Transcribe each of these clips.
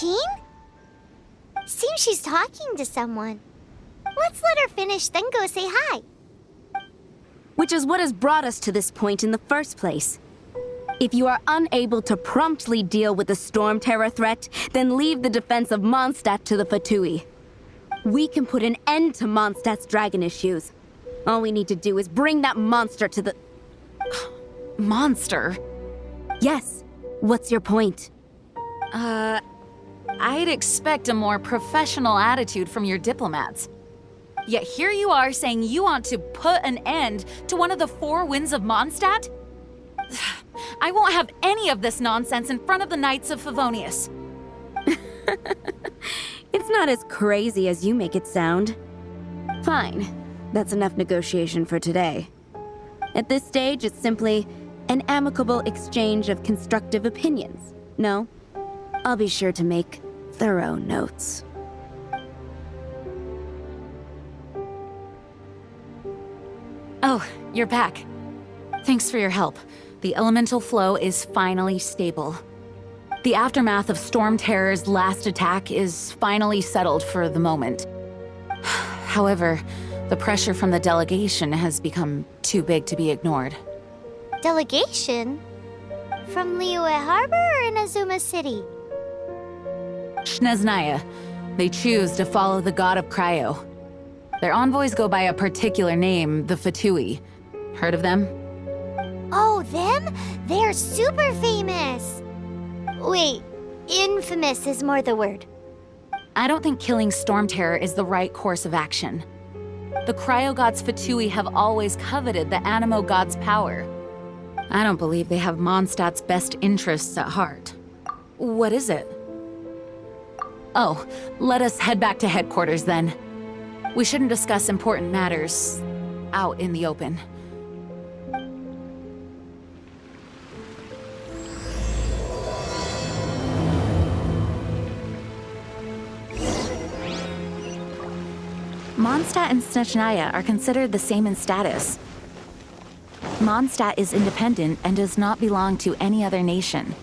Jean? Seems she's talking to someone. Let's let her finish, then go say hi. Which is what has brought us to this point in the first place. If you are unable to promptly deal with the Stormterror threat, then leave the defense of Mondstadt to the Fatui. We can put an end to Mondstadt's dragon issues. All we need to do is bring that monster to the... Monster? Yes. What's your point? I'd expect a more professional attitude from your diplomats. Yet here you are saying you want to put an end to one of the four winds of Mondstadt? I won't have any of this nonsense in front of the Knights of Favonius. It's not as crazy as you make it sound. Fine. That's enough negotiation for today. At this stage, it's simply an amicable exchange of constructive opinions. No? I'll be sure to make thorough notes. Oh, you're back. Thanks for your help. The elemental flow is finally stable. The aftermath of Stormterror's last attack is finally settled for the moment. However, the pressure from the delegation has become too big to be ignored. Delegation? From Liyue Harbor or Inazuma City? Snezhnaya. They choose to follow the god of Cryo. Their envoys go by a particular name, the Fatui. Heard of them? Oh, them? They're super famous! Wait, infamous is more the word. I don't think killing Stormterror is the right course of action. The Cryo God's Fatui have always coveted the Animo God's power. I don't believe they have Mondstadt's best interests at heart. What is it? Oh, let us head back to headquarters then. We shouldn't discuss important matters out in the open. Mondstadt and Snezhnaya are considered the same in status. Mondstadt is independent and does not belong to any other nation.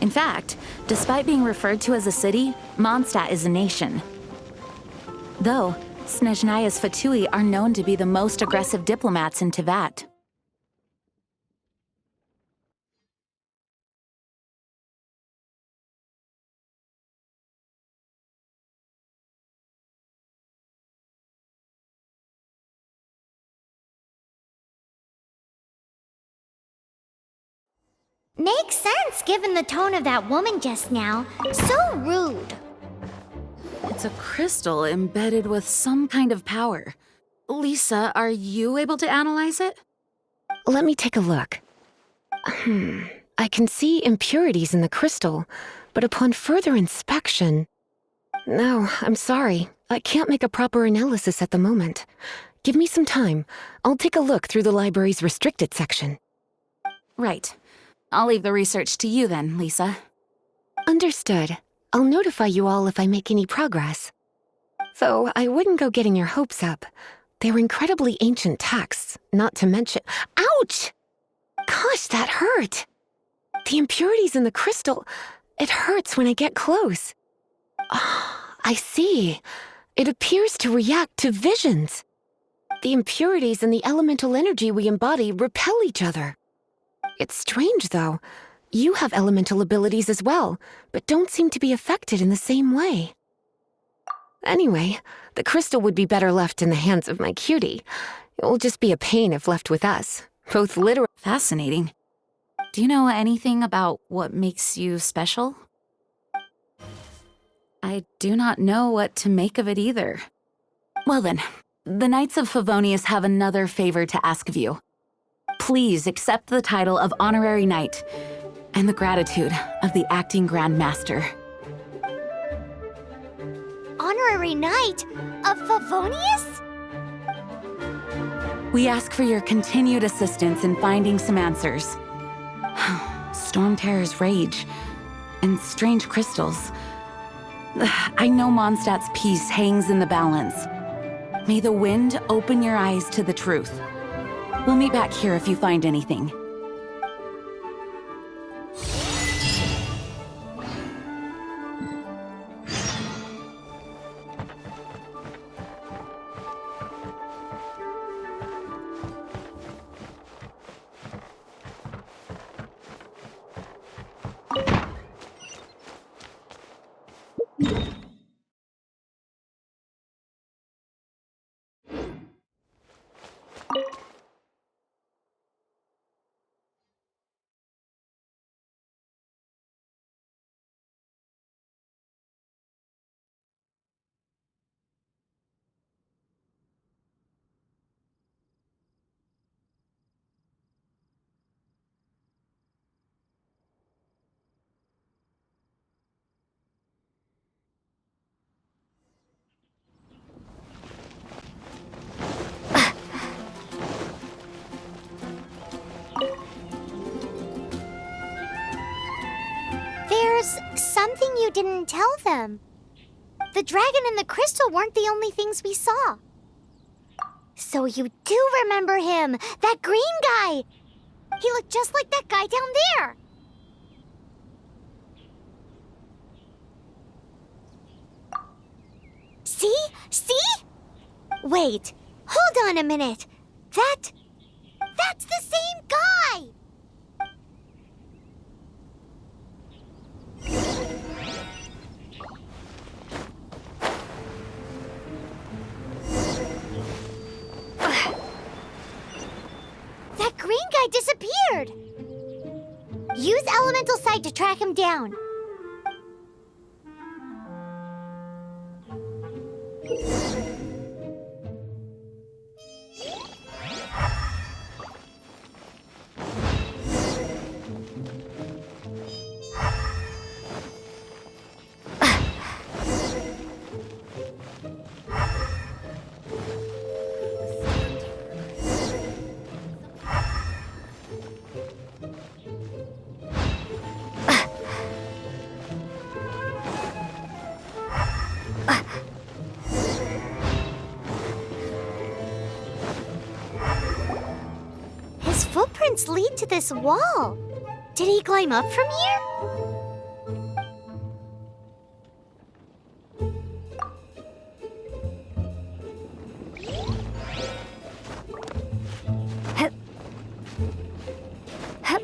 In fact, despite being referred to as a city, Mondstadt is a nation. Though, Snezhnaya's Fatui are known to be the most aggressive diplomats in Teyvat. Makes sense given the tone of that woman just now. So rude. It's a crystal embedded with some kind of power. Lisa, are you able to analyze it? Let me take a look. I can see impurities in the crystal, but upon further inspection... No, I'm sorry. I can't make a proper analysis at the moment. Give me some time. I'll take a look through the library's restricted section. Right. I'll leave the research to you then, Lisa. Understood. I'll notify you all if I make any progress. Though I wouldn't go getting your hopes up. They're incredibly ancient texts, not to mention— Ouch! Gosh, that hurt! The impurities in the crystal, it hurts when I get close. I see. It appears to react to visions. The impurities and the elemental energy we embody repel each other. It's strange, though. You have elemental abilities as well, but don't seem to be affected in the same way. Anyway, the crystal would be better left in the hands of my cutie. It will just be a pain if left with us, both literally— Fascinating. Do you know anything about what makes you special? I do not know what to make of it either. Well then, the Knights of Favonius have another favor to ask of you. Please accept the title of Honorary Knight and the gratitude of the Acting Grand Master. Honorary Knight of Favonius? We ask for your continued assistance in finding some answers. Stormterror's rage and strange crystals. I know Mondstadt's peace hangs in the balance. May the wind open your eyes to the truth. We'll meet back here if you find anything. didn't tell them. The dragon and the crystal weren't the only things we saw. So you do remember him, that green guy! He looked just like that guy down there! See? See? Wait, hold on a minute. That's the same guy! That green guy disappeared! Use Elemental Sight to track him down. His footprints lead to this wall. Did he climb up from here? Hup. Hup.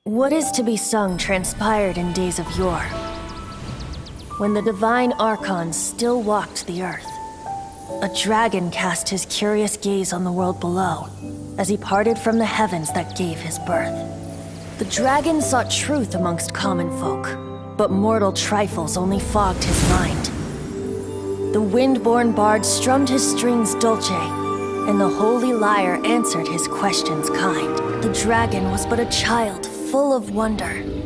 What is to be sung transpired in days of yore, when the divine archons still walked the earth. A dragon cast his curious gaze on the world below, as he parted from the heavens that gave his birth. The dragon sought truth amongst common folk, but mortal trifles only fogged his mind. The wind-born bard strummed his strings dulce, and the holy lyre answered his questions kind. The dragon was but a child, full of wonder,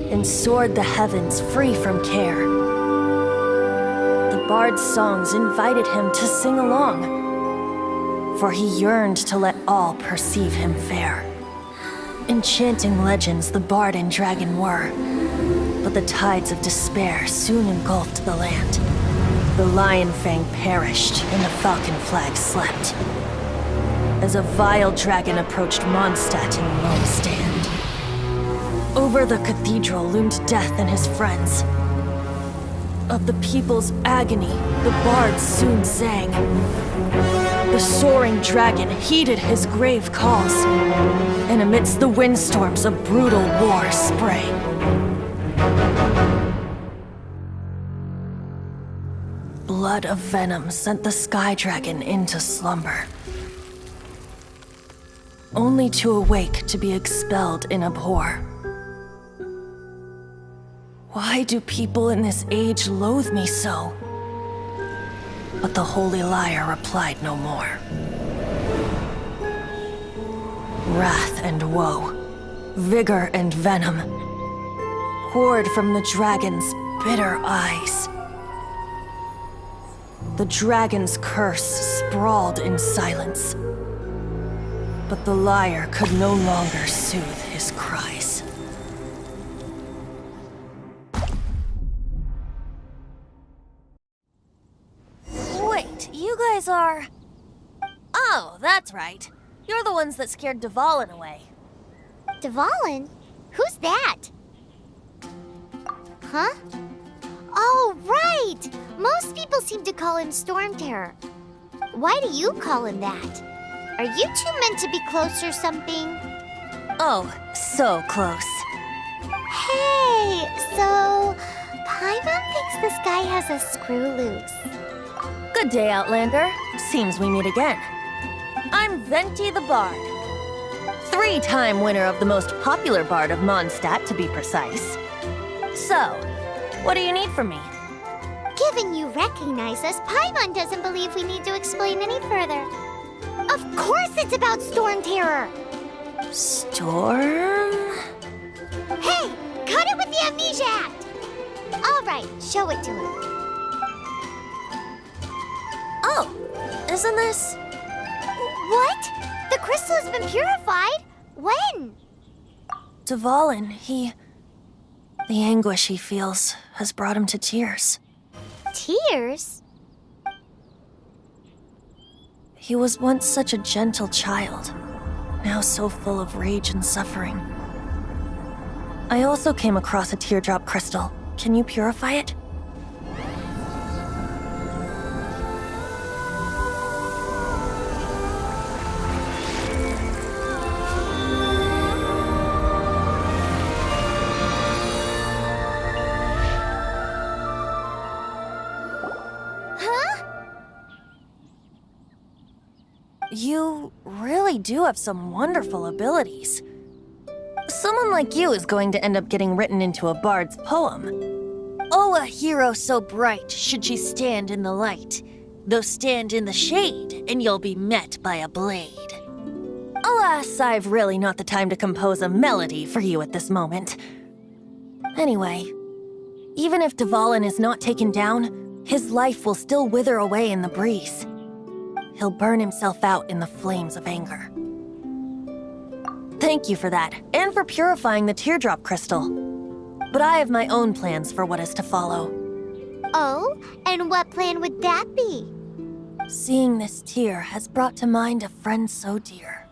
and soared the heavens free from care. The bard's songs invited him to sing along, for he yearned to let all perceive him fair. Enchanting legends the bard and dragon were, but the tides of despair soon engulfed the land. The lion fang perished, and the falcon flag slept, as a vile dragon approached Mondstadt in lone stand. Over the cathedral loomed death and his friends. Of the people's agony, the bards soon sang. The soaring dragon heeded his grave calls, and amidst the windstorms a brutal war sprang. Blood of venom sent the sky dragon into slumber, only to awake to be expelled in abhor. Why do people in this age loathe me so? But the holy lyre replied no more. Wrath and woe, vigor and venom, poured from the dragon's bitter eyes. The dragon's curse sprawled in silence, but the lyre could no longer soothe his cries. Wait, you guys are... Oh, that's right. You're the ones that scared Dvalin away. Dvalin? Who's that? Huh? Oh, right! Most people seem to call him Stormterror. Why do you call him that? Are you two meant to be close or something? Oh, so close. Hey, so Paimon thinks this guy has a screw loose. Good day, Outlander. Seems we meet again. I'm Venti the Bard. 3-time winner of the most popular bard of Mondstadt, to be precise. So, what do you need from me? Given you recognize us, Paimon doesn't believe we need to explain any further. Of course it's about Stormterror! Storm? Hey, cut it with the amnesia act! All right, show it to him. Oh, isn't this? What? The crystal has been purified? When? Dvalin, the anguish he feels has brought him to tears. Tears? He was once such a gentle child, now so full of rage and suffering. I also came across a teardrop crystal. Can you purify it? You really do have some wonderful abilities. Someone like you is going to end up getting written into a bard's poem. Oh, a hero so bright should she stand in the light, though stand in the shade, and you'll be met by a blade. Alas, I've really not the time to compose a melody for you at this moment. Anyway, even if Dvalin is not taken down, his life will still wither away in the breeze. He'll burn himself out in the flames of anger. Thank you for that, and for purifying the teardrop crystal. But I have my own plans for what is to follow. Oh, and what plan would that be? Seeing this tear has brought to mind a friend so dear.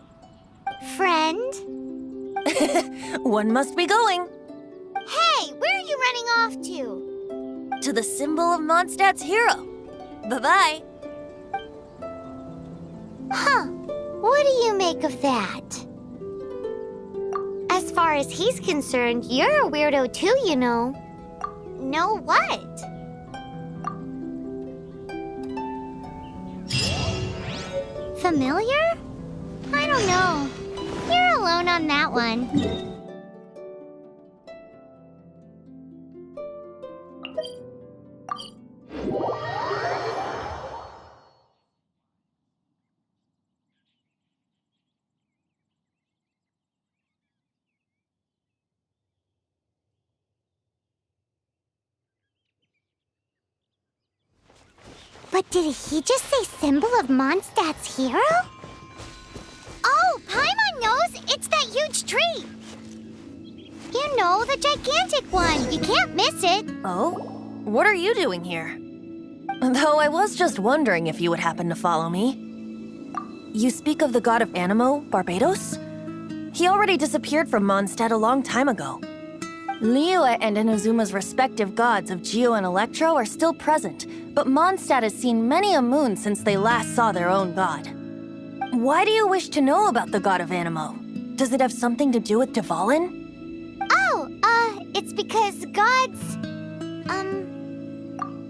Friend? One must be going. Hey, where are you running off to? To the symbol of Mondstadt's hero. Bye-bye. Huh. What do you make of that? As far as he's concerned, you're a weirdo too, you know. Know what? Familiar? I don't know. You're alone on that one. But did he just say symbol of Mondstadt's hero? Oh, Paimon knows! It's that huge tree! You know, the gigantic one! You can't miss it! Oh? What are you doing here? Though I was just wondering if you would happen to follow me. You speak of the god of Animo, Barbados? He already disappeared from Mondstadt a long time ago. Liyue and Inazuma's respective gods of Geo and Electro are still present, but Mondstadt has seen many a moon since they last saw their own god. Why do you wish to know about the god of Animo? Does it have something to do with Dvalin? Oh, it's because gods...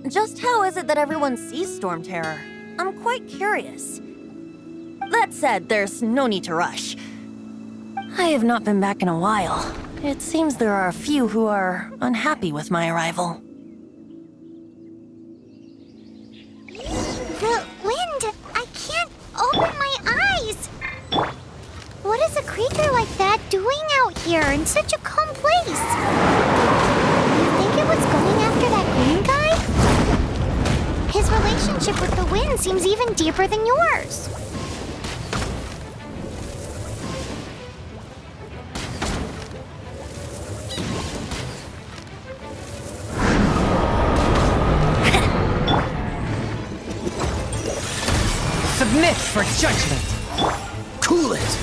Just how is it that everyone sees Stormterror? I'm quite curious. That said, there's no need to rush. I have not been back in a while. It seems there are a few who are unhappy with my arrival. The wind! I can't open my eyes! What is a creature like that doing out here in such a calm place? You think it was going after that green guy? His relationship with the wind seems even deeper than yours. Submit for judgment! Cool it!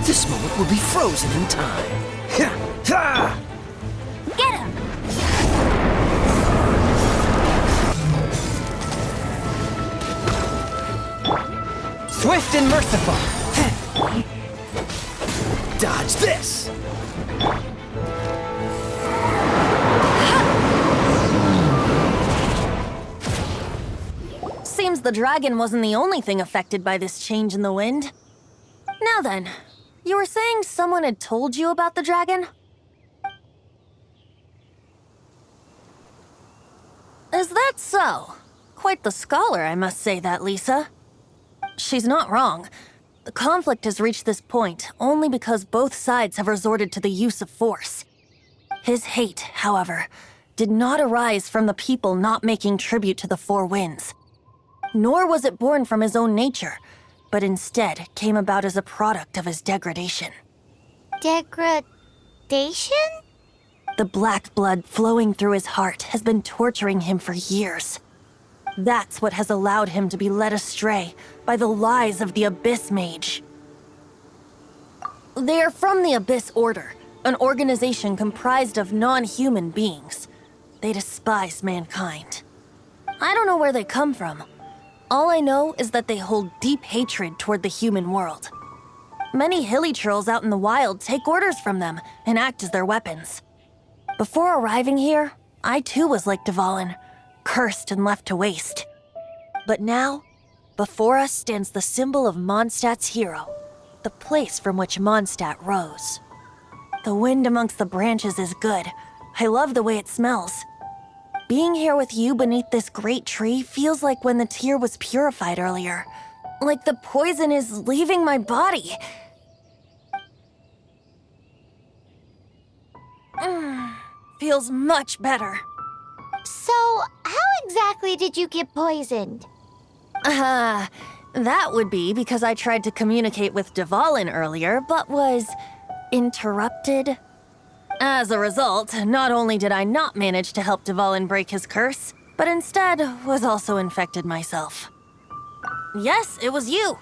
This moment will be frozen in time. Ta! Get him! Swift and merciful. Dodge this! Seems the dragon wasn't the only thing affected by this change in the wind. Now then, you were saying someone had told you about the dragon? Is that so? Quite the scholar, I must say that, Lisa. She's not wrong. The conflict has reached this point only because both sides have resorted to the use of force. His hate, however, did not arise from the people not making tribute to the Four Winds. Nor was it born from his own nature, but instead came about as a product of his degradation. Degradation? The black blood flowing through his heart has been torturing him for years. That's what has allowed him to be led astray by the lies of the Abyss Mage. They are from the Abyss Order, an organization comprised of non-human beings. They despise mankind. I don't know where they come from. All I know is that they hold deep hatred toward the human world. Many hilly trolls out in the wild take orders from them and act as their weapons. Before arriving here, I too was like Dvalin, cursed and left to waste. But now, before us stands the symbol of Mondstadt's hero, the place from which Mondstadt rose. The wind amongst the branches is good. I love the way it smells. Being here with you beneath this great tree feels like when the tear was purified earlier. Like the poison is leaving my body. Feels much better. So, how exactly did you get poisoned? That would be because I tried to communicate with Dvalin earlier, but was interrupted. As a result, not only did I not manage to help Dvalin break his curse, but instead was also infected myself. Yes, it was you.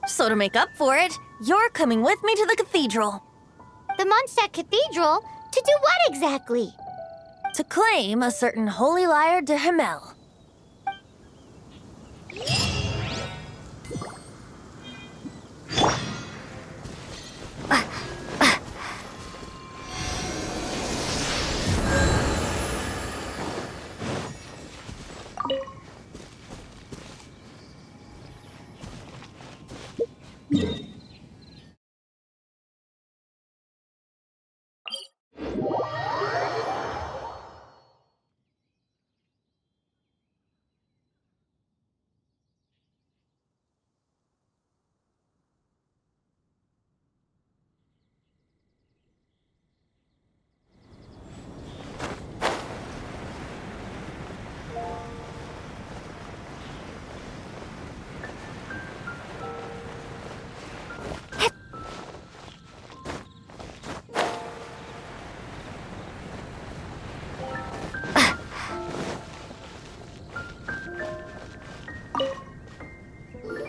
So to make up for it, you're coming with me to the cathedral. The Mondstadt Cathedral? To do what exactly? To claim a certain holy lyre de Himmel.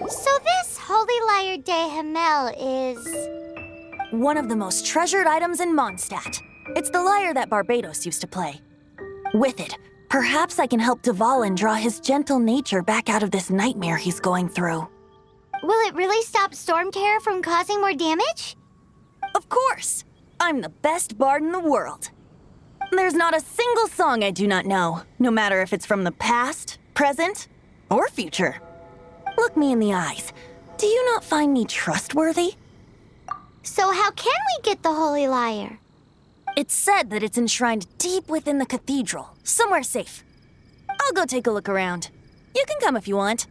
So this Holy Lyre de Himmel is... One of the most treasured items in Mondstadt. It's the lyre that Barbados used to play. With it, perhaps I can help Dvalin draw his gentle nature back out of this nightmare he's going through. Will it really stop Stormterror from causing more damage? Of course! I'm the best bard in the world. There's not a single song I do not know, no matter if it's from the past, present, or future. Look me in the eyes. Do you not find me trustworthy? So how can we get the Holy Lyre? It's said that it's enshrined deep within the cathedral, somewhere safe. I'll go take a look around. You can come if you want.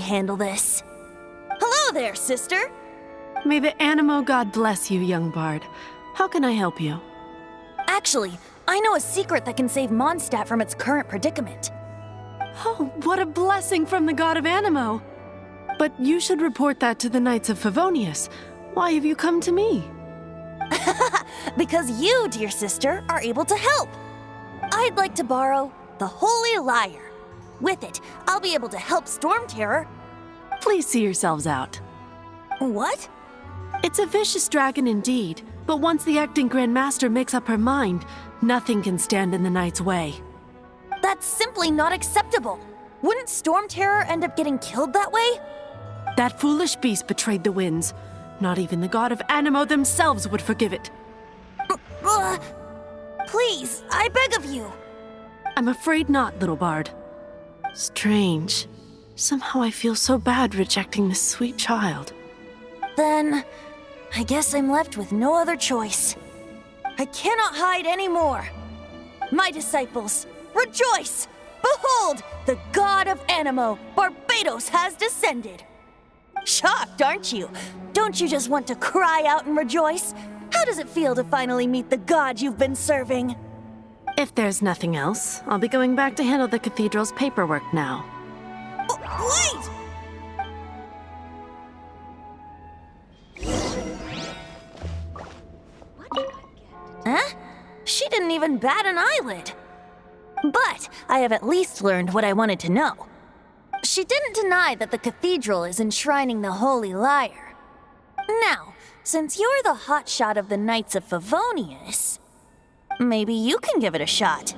handle this. Hello there, sister! May the Animo God bless you, young bard. How can I help you? Actually, I know a secret that can save Mondstadt from its current predicament. Oh, what a blessing from the god of Animo! But you should report that to the Knights of Favonius. Why have you come to me? Because you, dear sister, are able to help. I'd like to borrow the Holy Lyre. With it, I'll be able to help Stormterror. Please see yourselves out. What? It's a vicious dragon indeed, but once the acting Grand Master makes up her mind, nothing can stand in the Knight's way. That's simply not acceptable. Wouldn't Stormterror end up getting killed that way? That foolish beast betrayed the winds. Not even the god of Animo themselves would forgive it. Please, I beg of you. I'm afraid not, little bard. Strange. Somehow I feel so bad rejecting this sweet child. Then, I guess I'm left with no other choice. I cannot hide anymore. My disciples, rejoice! Behold, the god of Animo, Barbados, has descended. Shocked, aren't you? Don't you just want to cry out and rejoice? How does it feel to finally meet the god you've been serving? If there's nothing else, I'll be going back to handle the cathedral's paperwork now. Wait! Huh? She didn't even bat an eyelid. But I have at least learned what I wanted to know. She didn't deny that the cathedral is enshrining the Holy Lyre. Now, since you're the hotshot of the Knights of Favonius, maybe you can give it a shot.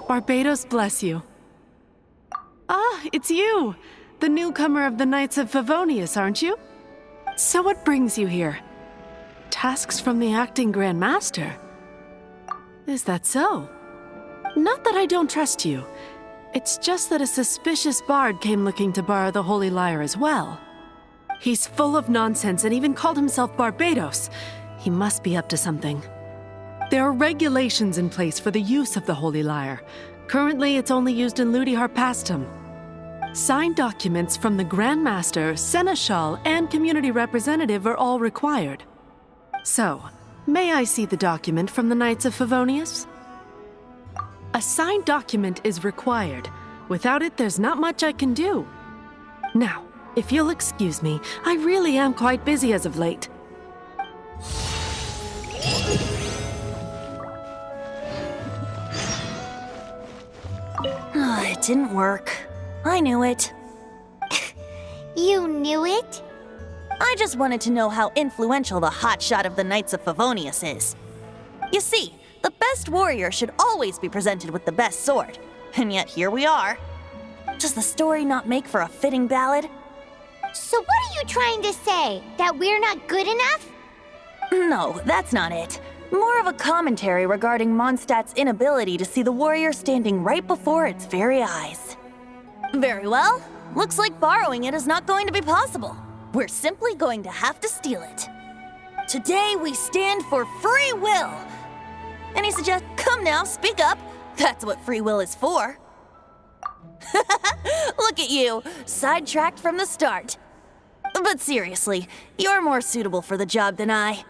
Barbados bless you. Ah, it's you! The newcomer of the Knights of Favonius, aren't you? So what brings you here? Tasks from the acting Grand Master? Is that so? Not that I don't trust you. It's just that a suspicious bard came looking to borrow the Holy Lyre as well. He's full of nonsense and even called himself Barbados. He must be up to something. There are regulations in place for the use of the Holy Lyre. Currently, it's only used in Ludihar Pastum. Signed documents from the Grand Master, Seneschal, and community representative are all required. So, may I see the document from the Knights of Favonius? A signed document is required. Without it, there's not much I can do. Now, if you'll excuse me, I really am quite busy as of late. It didn't work. I knew it. You knew it? I just wanted to know how influential the hotshot of the Knights of Favonius is. You see, the best warrior should always be presented with the best sword. And yet here we are. Does the story not make for a fitting ballad? So what are you trying to say? That we're not good enough? No, that's not it. More of a commentary regarding Mondstadt's inability to see the warrior standing right before its very eyes. Very well. Looks like borrowing it is not going to be possible. We're simply going to have to steal it. Today we stand for free will. Any suggest? Come now, speak up. That's what free will is for. Look at you, sidetracked from the start. But seriously, you're more suitable for the job than I.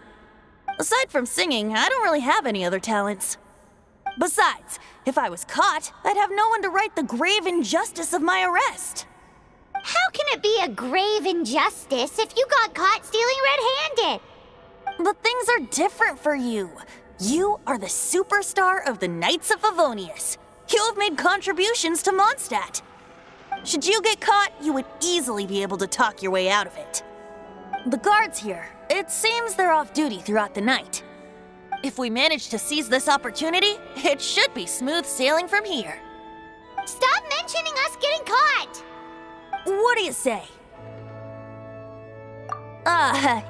Aside from singing, I don't really have any other talents. Besides, if I was caught, I'd have no one to right the grave injustice of my arrest. How can it be a grave injustice if you got caught stealing red-handed? But things are different for you. You are the superstar of the Knights of Favonius. You have made contributions to Mondstadt. Should you get caught, you would easily be able to talk your way out of it. The guards here, it seems they're off duty throughout the night. If we manage to seize this opportunity, it should be smooth sailing from here. Stop mentioning us getting caught! What do you say?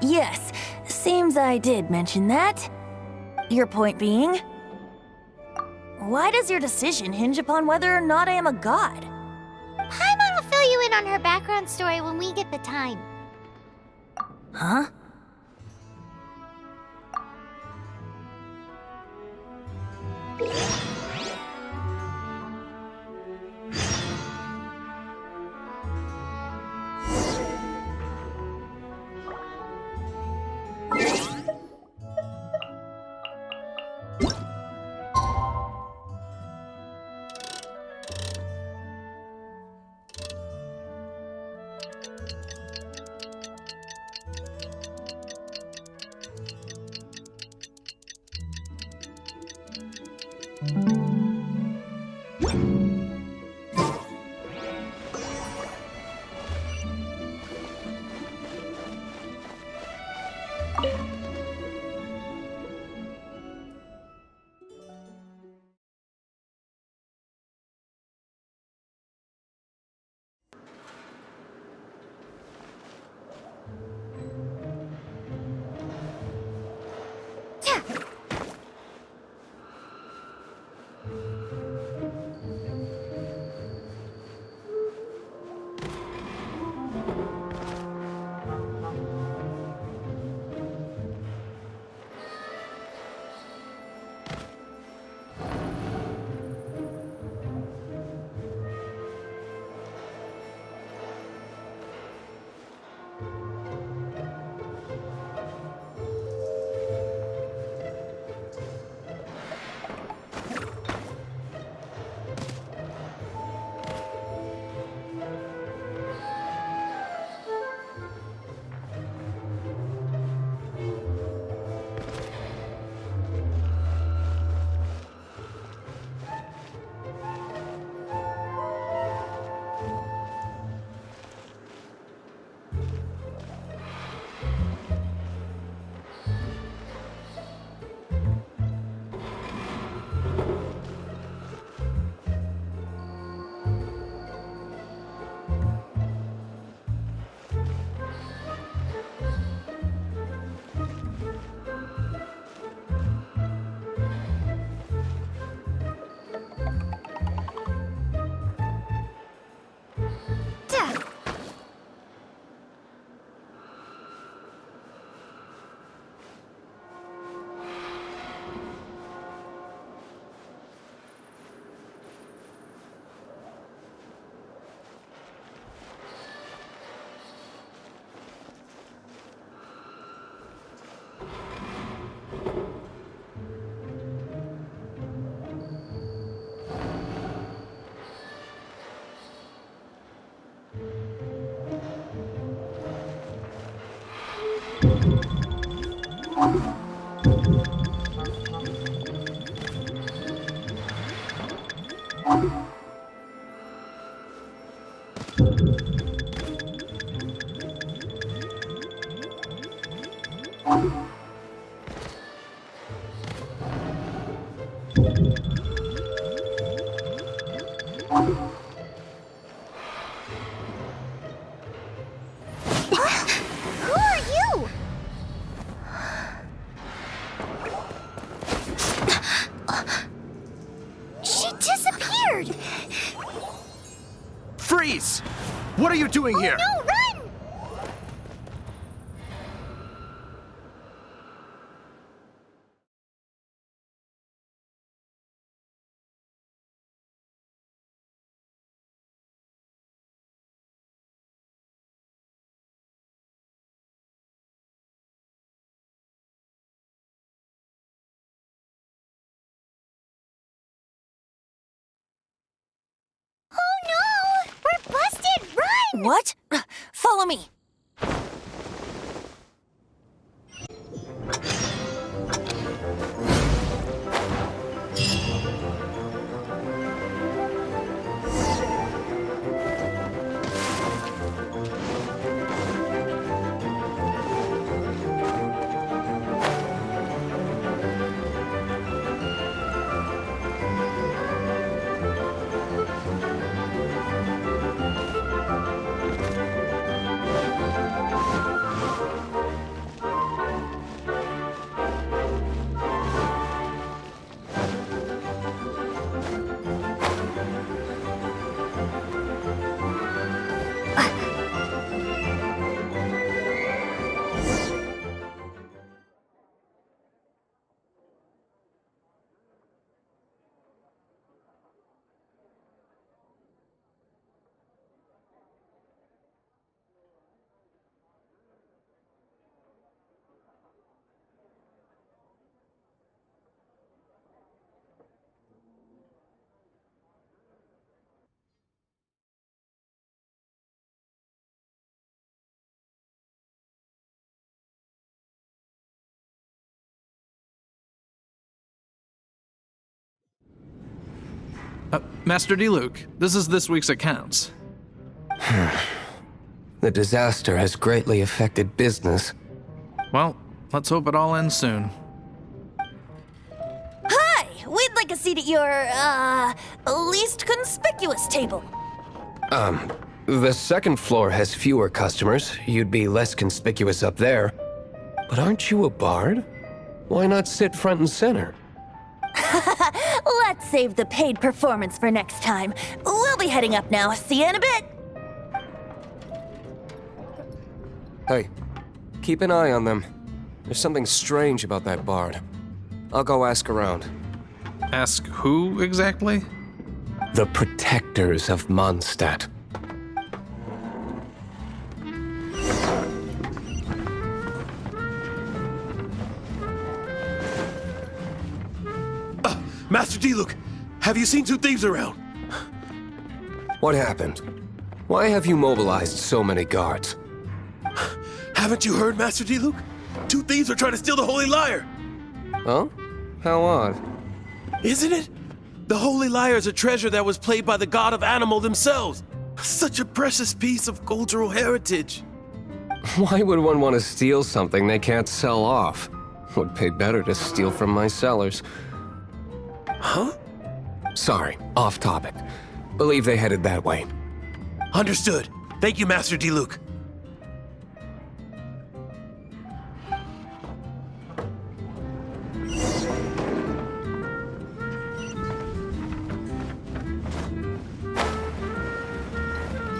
Yes. Seems I did mention that. Your point being? Why does your decision hinge upon whether or not I am a god? Paimon will fill you in on her background story when we get the time. Huh? Who are you? She disappeared! Freeze! What are you doing here? No, run! Oh no! We're busted! Run! What? Follow me. Master Diluc, this is this week's accounts. The disaster has greatly affected business. Well, let's hope it all ends soon. Hi! We'd like a seat at your, least conspicuous table. The second floor has fewer customers. You'd be less conspicuous up there. But aren't you a bard? Why not sit front and center? Let's save the paid performance for next time. We'll be heading up now. See you in a bit. Hey, keep an eye on them. There's something strange about that bard. I'll go ask around. Ask who exactly? The protectors of Mondstadt. Master Diluc, have you seen two thieves around? What happened? Why have you mobilized so many guards? Haven't you heard, Master Diluc? Two thieves are trying to steal the Holy Lyre. Huh? How odd. Isn't it? The Holy Lyre is a treasure that was played by the god of animal themselves. Such a precious piece of cultural heritage. Why would one want to steal something they can't sell off? Would pay better to steal from my sellers. Huh? Sorry, off topic. Believe they headed that way. Understood. Thank you, Master Diluc.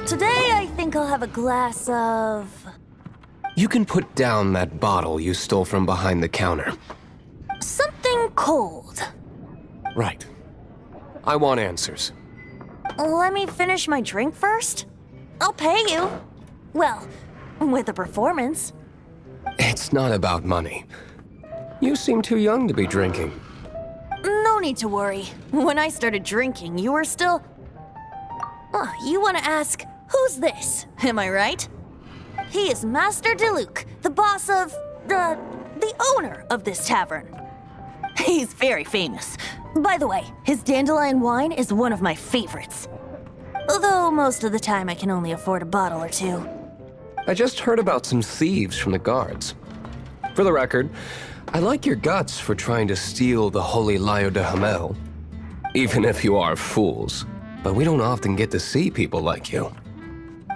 Today, I think I'll have a glass of... You can put down that bottle you stole from behind the counter. something cold. Right. I want answers. Let me finish my drink first. I'll pay you. Well, with a performance. It's not about money. You seem too young to be drinking. No need to worry. When I started drinking, you were still... Oh, you want to ask, who's this? Am I right? He is Master Diluc, the boss of... the owner of this tavern. He's very famous. By the way, his dandelion wine is one of my favorites. Although most of the time I can only afford a bottle or two. I just heard about some thieves from the guards. For the record, I like your guts for trying to steal the Holy Lyre de Hamel. Even if you are fools. But we don't often get to see people like you.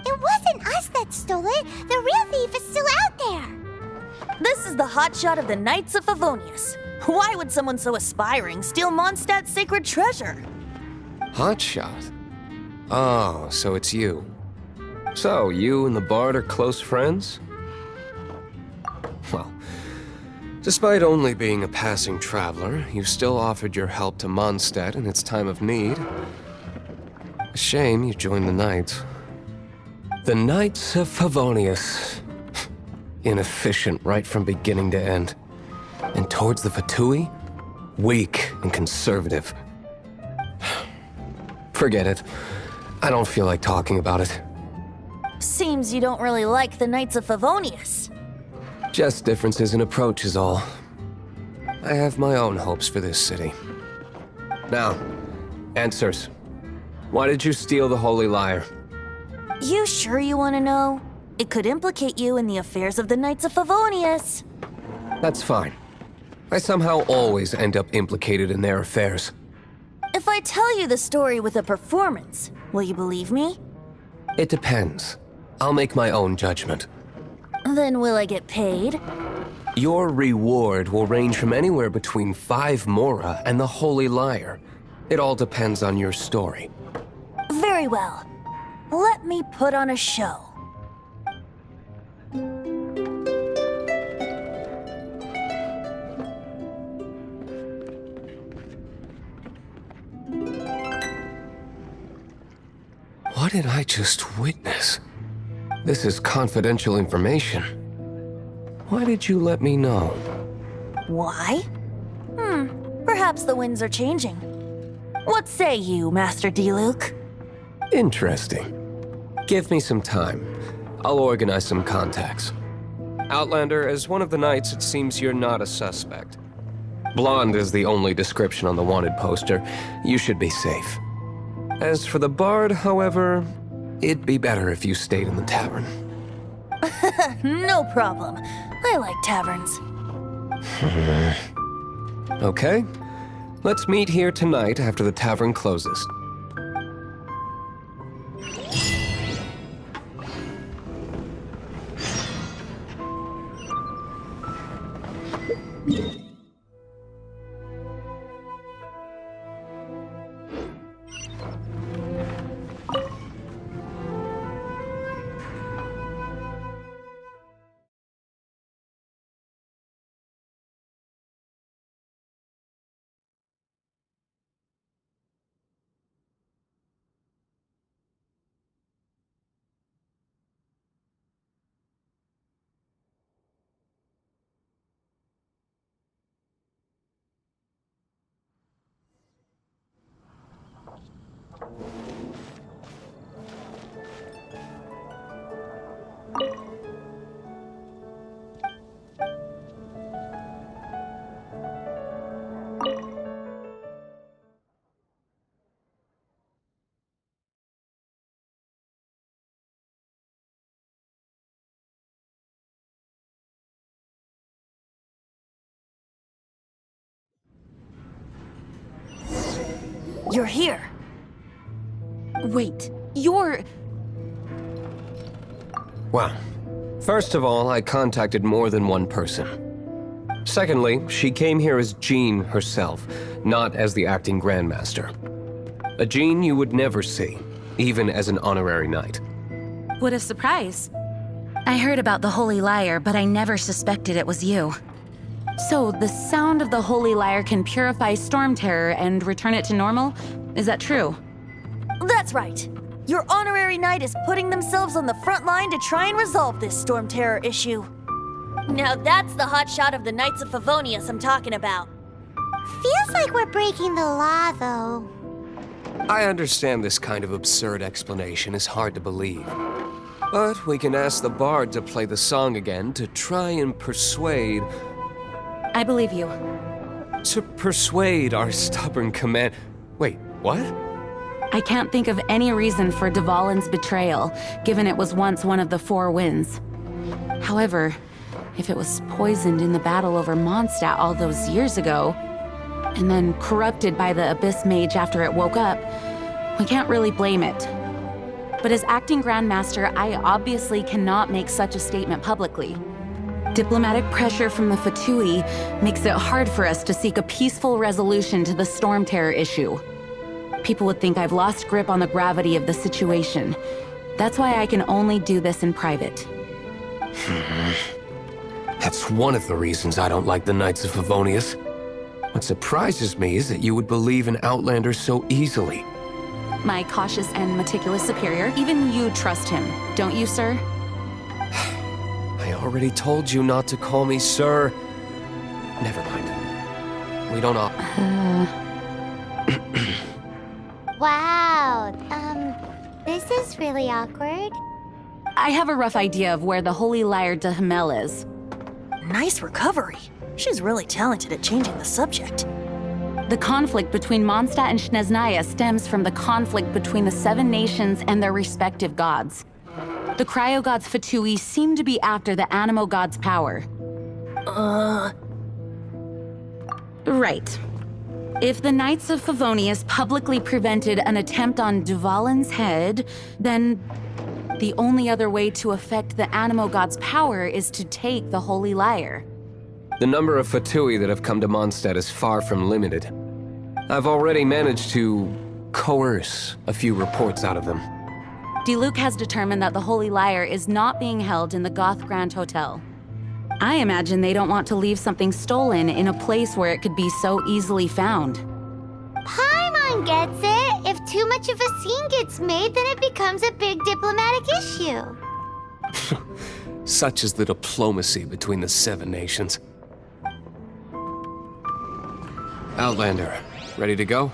It wasn't us that stole it. The real thief is still out there. This is the hotshot of the Knights of Favonius. Why would someone so aspiring steal Mondstadt's sacred treasure? Hotshot? Oh, so it's you. So, you and the Bard are close friends? Well, despite only being a passing traveler, you still offered your help to Mondstadt in its time of need. A shame you joined the Knights. The Knights of Favonius. Inefficient right from beginning to end. And towards the Fatui, weak and conservative. Forget it. I don't feel like talking about it. Seems you don't really like the Knights of Favonius. Just differences in approach is all. I have my own hopes for this city. Now, answers. Why did you steal the Holy Lyre? You sure you want to know? It could implicate you in the affairs of the Knights of Favonius. That's fine. I somehow always end up implicated in their affairs. If I tell you the story with a performance, will you believe me? It depends. I'll make my own judgment. Then will I get paid? Your reward will range from anywhere between 5 mora and the Holy Lyre. It all depends on your story. Very well. Let me put on a show. What did I just witness? This is confidential information. Why did you let me know? Why? Perhaps the winds are changing. What say you, Master Diluc? Interesting. Give me some time. I'll organize some contacts. Outlander, as one of the knights, it seems you're not a suspect. Blonde is the only description on the wanted poster. You should be safe. As for the bard, however, it'd be better if you stayed in the tavern. No problem. I like taverns. Okay, let's meet here tonight after the tavern closes. You're here. Wait, you're... Well, first of all, I contacted more than one person. Secondly, she came here as Jean herself, not as the acting Grandmaster. A Jean you would never see, even as an Honorary Knight. What a surprise. I heard about the Holy Lyre, but I never suspected it was you. So, the sound of the Holy Lyre can purify Stormterror and return it to normal? Is that true? That's right. Your Honorary Knight is putting themselves on the front line to try and resolve this Stormterror issue. Now that's the hotshot of the Knights of Favonius I'm talking about. Feels like we're breaking the law, though. I understand this kind of absurd explanation is hard to believe. But we can ask the bard to play the song again to try and persuade... I believe you. To persuade our stubborn command... Wait, what? I can't think of any reason for Dvalin's betrayal, given it was once one of the Four Winds. However, if it was poisoned in the battle over Mondstadt all those years ago, and then corrupted by the Abyss Mage after it woke up, we can't really blame it. But as acting Grandmaster, I obviously cannot make such a statement publicly. Diplomatic pressure from the Fatui makes it hard for us to seek a peaceful resolution to the Stormterror issue. People would think I've lost grip on the gravity of the situation. That's why I can only do this in private. That's one of the reasons I don't like the Knights of Favonius. What surprises me is that you would believe in Outlanders so easily. My cautious and meticulous superior, even you trust him, don't you, sir? I already told you not to call me sir. Never mind. We don't all... Wow, this is really awkward. I have a rough idea of where the Holy Lyre de Himmel is. Nice recovery. She's really talented at changing the subject. The conflict between Mondstadt and Snezhnaya stems from the conflict between the Seven Nations and their respective gods. The cryo-gods Fatui seem to be after the animo god's power. Right. If the Knights of Favonius publicly prevented an attempt on Dvalin's head, then the only other way to affect the animo god's power is to take the Holy Lyre. The number of Fatui that have come to Mondstadt is far from limited. I've already managed to coerce a few reports out of them. Diluc has determined that the Holy Lyre is not being held in the Goth Grand Hotel. I imagine they don't want to leave something stolen in a place where it could be so easily found. Paimon gets it. If too much of a scene gets made, then it becomes a big diplomatic issue. Such is the diplomacy between the Seven Nations. Outlander, ready to go?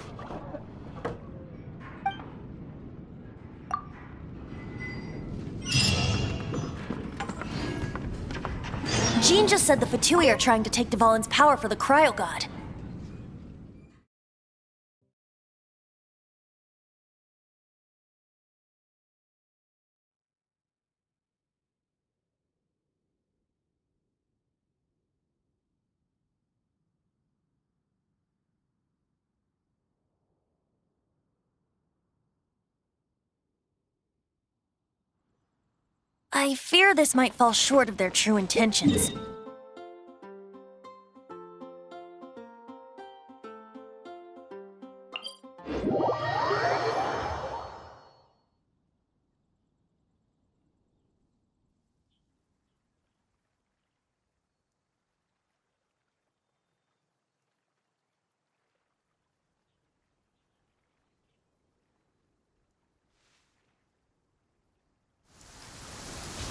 Jean just said the Fatui are trying to take Dvalin's power for the cryo god. I fear this might fall short of their true intentions.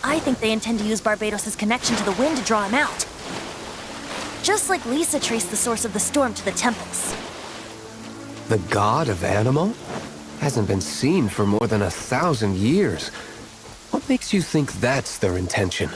I think they intend to use Barbados' connection to the wind to draw him out. Just like Lisa traced the source of the storm to the temples. The god of Animo? Hasn't been seen for more than 1,000 years. What makes you think that's their intention?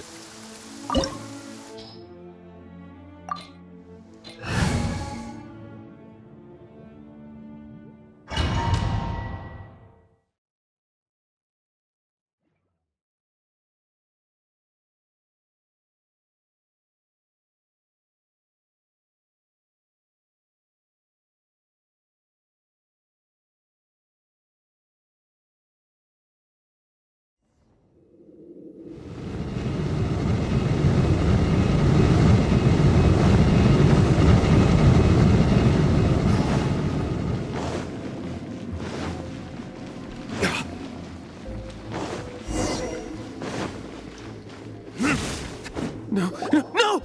No!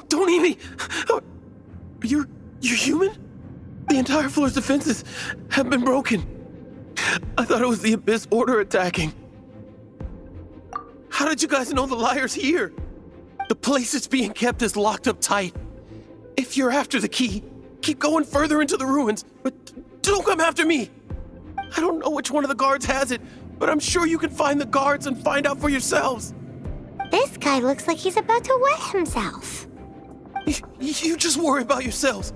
Don't eat me! You're human? The entire floor's defenses have been broken. I thought it was the Abyss Order attacking. How did you guys know the liar's here? The place it's being kept is locked up tight. If you're after the key, keep going further into the ruins, but don't come after me. I don't know which one of the guards has it, but I'm sure you can find the guards and find out for yourselves. This guy looks like he's about to wet himself. You just worry about yourselves.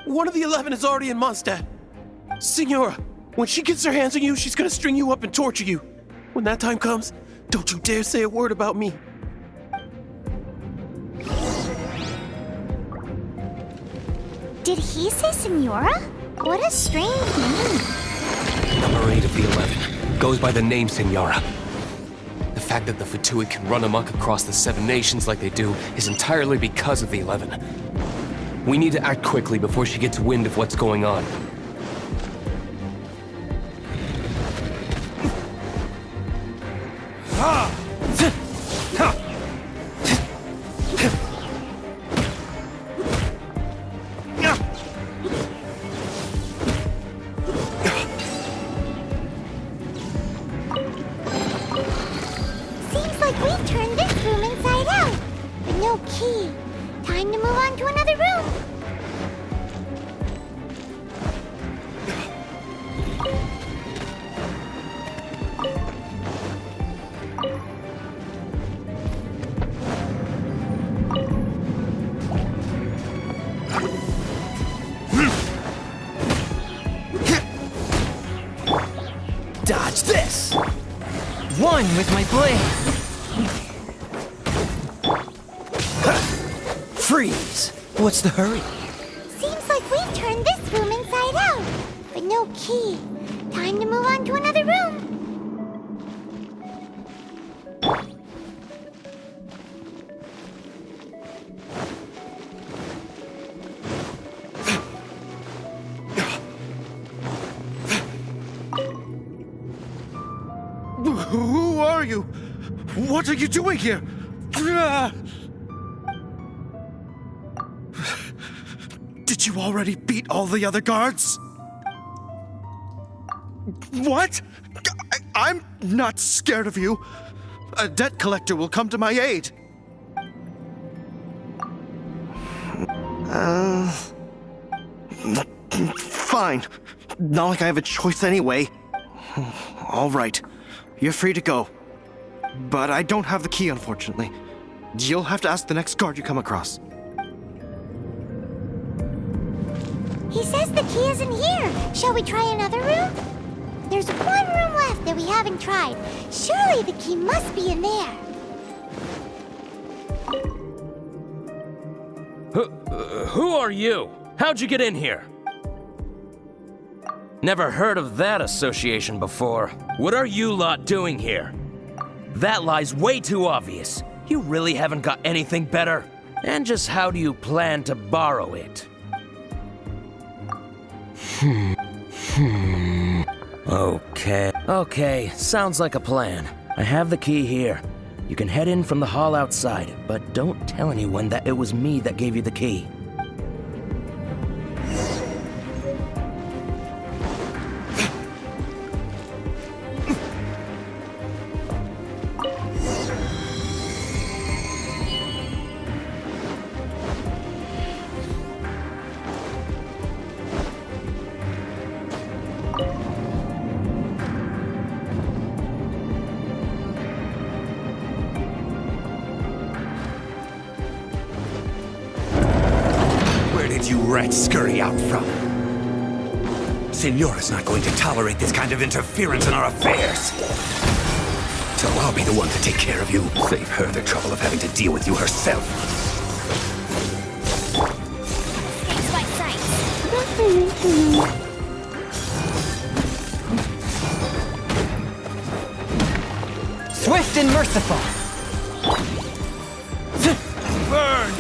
One of the 11 is already in Mondstadt. Signora, when she gets her hands on you, she's gonna string you up and torture you. When that time comes, don't you dare say a word about me. Did he say Senora? What a strange name. Number 8 of the 11 goes by the name Signora. The fact that the Fatui can run amok across the 7 nations like they do is entirely because of the 11. We need to act quickly before she gets wind of what's going on. Seems like we've turned this room inside out. But no key. Time to move on to another room. Dodge this! One with my blade! Freeze! What's the hurry? Seems like we've turned this room inside out. But no key. Time to move on to another room. Who are you? What are you doing here? Did you already beat all the other guards? What? I'm not scared of you. A debt collector will come to my aid. Fine. Not like I have a choice anyway. All right. You're free to go. But I don't have the key, unfortunately. You'll have to ask the next guard you come across. He says the key isn't here. Shall we try another room? There's one room left that we haven't tried. Surely the key must be in there. Who are you? How'd you get in here? Never heard of that association before. What are you lot doing here? That lie's way too obvious. You really haven't got anything better? And just how do you plan to borrow it? Okay, sounds like a plan. I have the key here. You can head in from the hall outside, but don't tell anyone that it was me that gave you the key. You rats scurry out from? Signora's not going to tolerate this kind of interference in our affairs. So I'll be the one to take care of you. Save her the trouble of having to deal with you herself. Escapes my sight. Swift and merciful. Burn!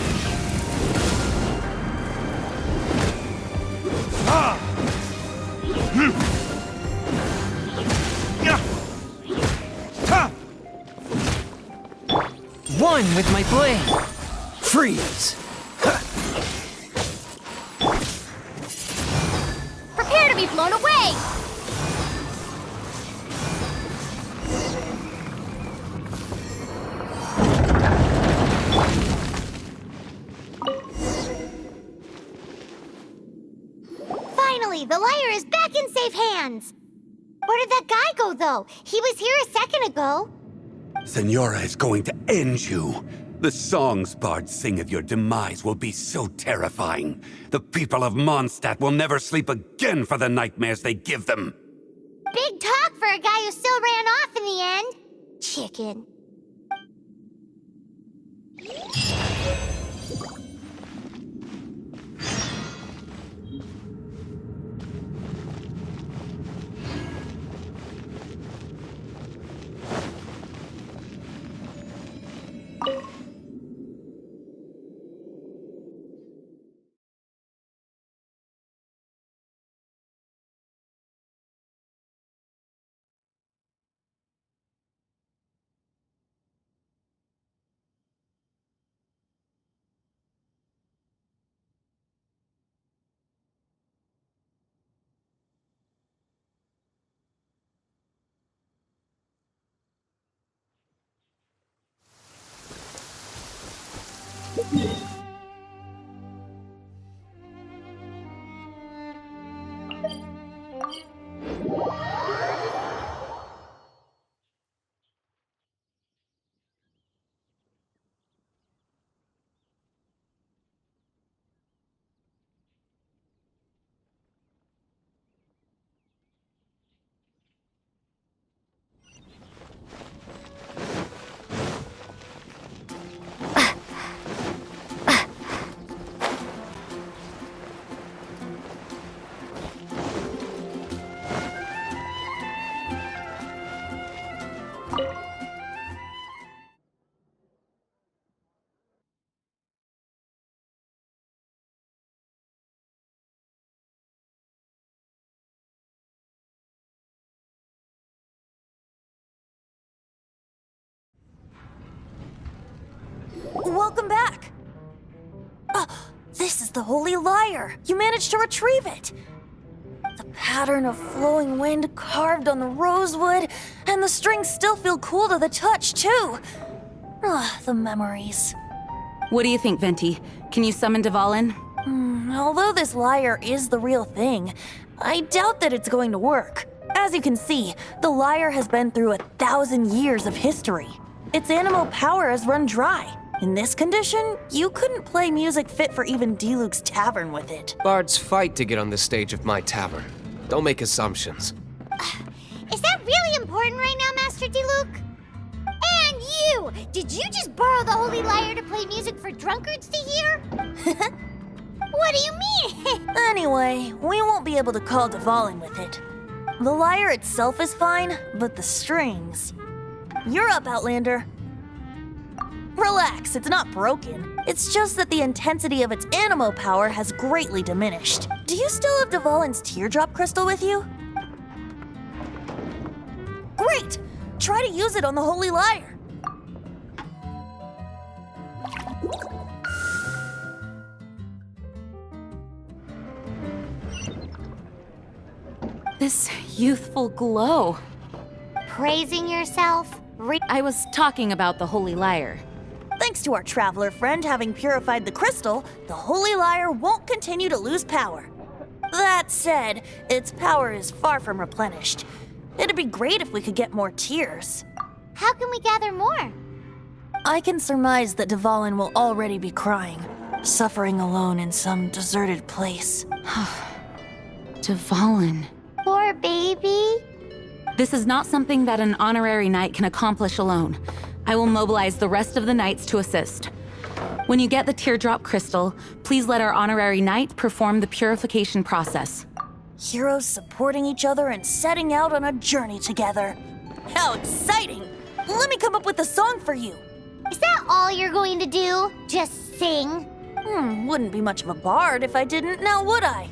One with my blade. Freeze! Prepare to be blown away! Finally, the lyre is back in safe hands! Where did that guy go, though? He was here a second ago. Signora is going to end you. The songs bards sing of your demise will be so terrifying. The people of Mondstadt will never sleep again for the nightmares they give them. Big talk for a guy who still ran off in the end. Chicken. Welcome back! This is the Holy Lyre! You managed to retrieve it! The pattern of flowing wind carved on the rosewood, and the strings still feel cool to the touch, too! The memories. What do you think, Venti? Can you summon Dvalin? Although this lyre is the real thing, I doubt that it's going to work. As you can see, the lyre has been through 1,000 years of history. Its animal power has run dry. In this condition, you couldn't play music fit for even Diluc's tavern with it. Bards fight to get on the stage of my tavern. Don't make assumptions. Is that really important right now, Master Diluc? And you! Did you just borrow the Holy Lyre to play music for drunkards to hear? What do you mean? Anyway, we won't be able to call Dvalin with it. The lyre itself is fine, but the strings... You're up, Outlander. Relax, it's not broken. It's just that the intensity of its animo power has greatly diminished. Do you still have Dvalin's teardrop crystal with you? Great! Try to use it on the Holy Lyre. This youthful glow. Praising yourself? I was talking about the Holy Lyre. Thanks to our traveler friend having purified the crystal, the Holy Lyre won't continue to lose power. That said, its power is far from replenished. It'd be great if we could get more tears. How can we gather more? I can surmise that Dvalin will already be crying, suffering alone in some deserted place. Dvalin. Poor baby. This is not something that an Honorary Knight can accomplish alone. I will mobilize the rest of the Knights to assist. When you get the teardrop crystal, please let our Honorary Knight perform the purification process. Heroes supporting each other and setting out on a journey together. How exciting! Let me come up with a song for you. Is that all you're going to do? Just sing? Wouldn't be much of a bard if I didn't, now would I?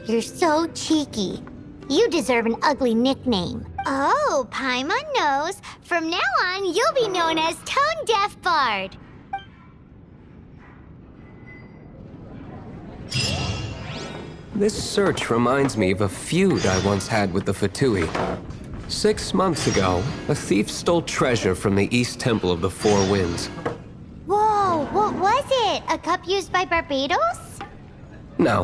You're so cheeky. You deserve an ugly nickname. Oh, Paimon knows. From now on, you'll be known as Tone Deaf Bard. This search reminds me of a feud I once had with the Fatui. 6 months ago, a thief stole treasure from the East Temple of the Four Winds. Whoa, what was it? A cup used by Barbados? No,